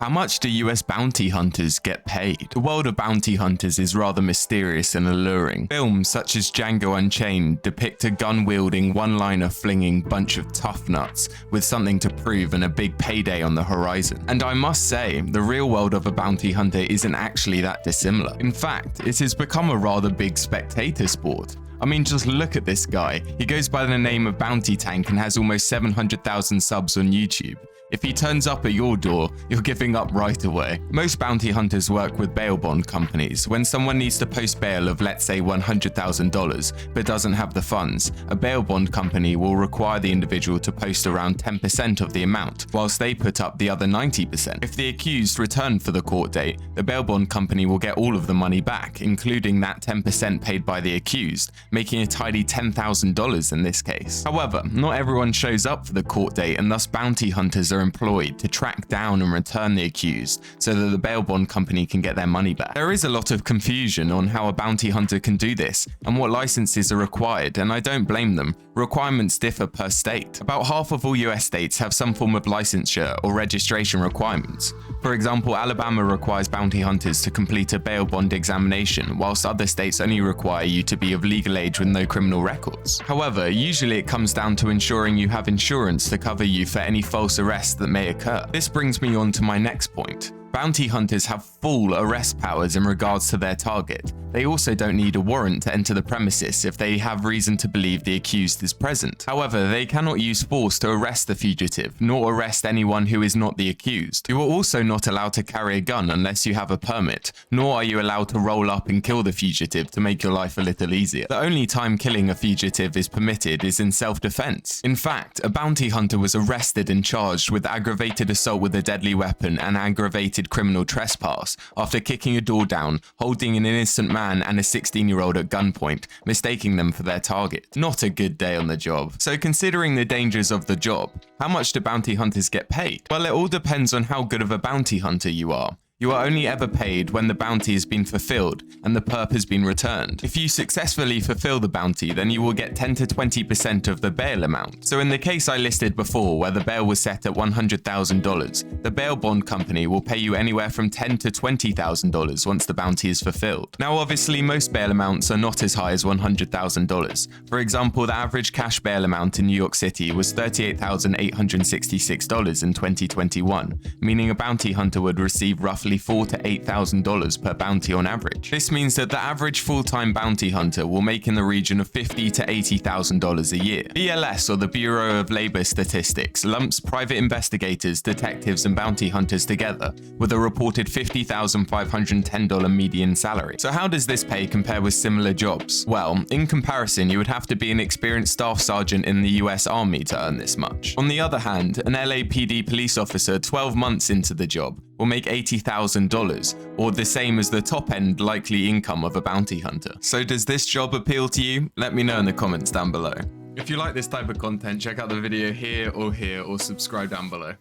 How much do US bounty hunters get paid? The world of bounty hunters is rather mysterious and alluring. Films such as Django Unchained depict a gun-wielding, one-liner flinging bunch of tough nuts with something to prove and a big payday on the horizon. And I must say, the real world of a bounty hunter isn't actually that dissimilar. In fact, it has become a rather big spectator sport. I mean, just look at this guy. He goes by the name of Bounty Tank and has almost 700,000 subs on YouTube. If he turns up at your door, you're giving up right away. Most bounty hunters work with bail bond companies. When someone needs to post bail of, let's say, $100,000 but doesn't have the funds, a bail bond company will require the individual to post around 10% of the amount, whilst they put up the other 90%. If the accused returned for the court date, the bail bond company will get all of the money back, including that 10% paid by the accused, making a tidy $10,000 in this case. However, not everyone shows up for the court date, and thus bounty hunters are employed to track down and return the accused so that the bail bond company can get their money back. There is a lot of confusion on how a bounty hunter can do this and what licenses are required, and I don't blame them. Requirements differ per state. About half of all US states have some form of licensure or registration requirements. For example, Alabama requires bounty hunters to complete a bail bond examination, whilst other states only require you to be of legal age with no criminal records. However, usually it comes down to ensuring you have insurance to cover you for any false arrests that may occur. This brings me on to my next point. Bounty hunters have full arrest powers in regards to their target. They also don't need a warrant to enter the premises if they have reason to believe the accused is present. However, they cannot use force to arrest the fugitive, nor arrest anyone who is not the accused. You are also not allowed to carry a gun unless you have a permit, nor are you allowed to roll up and kill the fugitive to make your life a little easier. The only time killing a fugitive is permitted is in self-defense. In fact, a bounty hunter was arrested and charged with aggravated assault with a deadly weapon and aggravated criminal trespass after kicking a door down, holding an innocent man and a 16-year-old at gunpoint, mistaking them for their target. Not a good day on the job. So considering the dangers of the job, how much do bounty hunters get paid? Well, it all depends on how good of a bounty hunter you are. You are only ever paid when the bounty has been fulfilled and the perp has been returned. If you successfully fulfill the bounty, then you will get 10 to 20% of the bail amount. So in the case I listed before, where the bail was set at $100,000, the bail bond company will pay you anywhere from $10,000 to $20,000 once the bounty is fulfilled. Now obviously most bail amounts are not as high as $100,000. For example, the average cash bail amount in New York City was $38,866 in 2021, meaning a bounty hunter would receive roughly $4,000 to $8,000 per bounty on average. This means that the average full-time bounty hunter will make in the region of $50,000 to $80,000 a year. BLS, or the Bureau of Labor Statistics, lumps private investigators, detectives, and bounty hunters together with a reported $50,510 median salary. So how does this pay compare with similar jobs? Well, in comparison, you would have to be an experienced staff sergeant in the US Army to earn this much. On the other hand, an LAPD police officer 12 months into the job will make $80,000, or the same as the top-end likely income of a bounty hunter. So does this job appeal to you? Let me know in the comments down below. If you like this type of content, check out the video here or subscribe down below.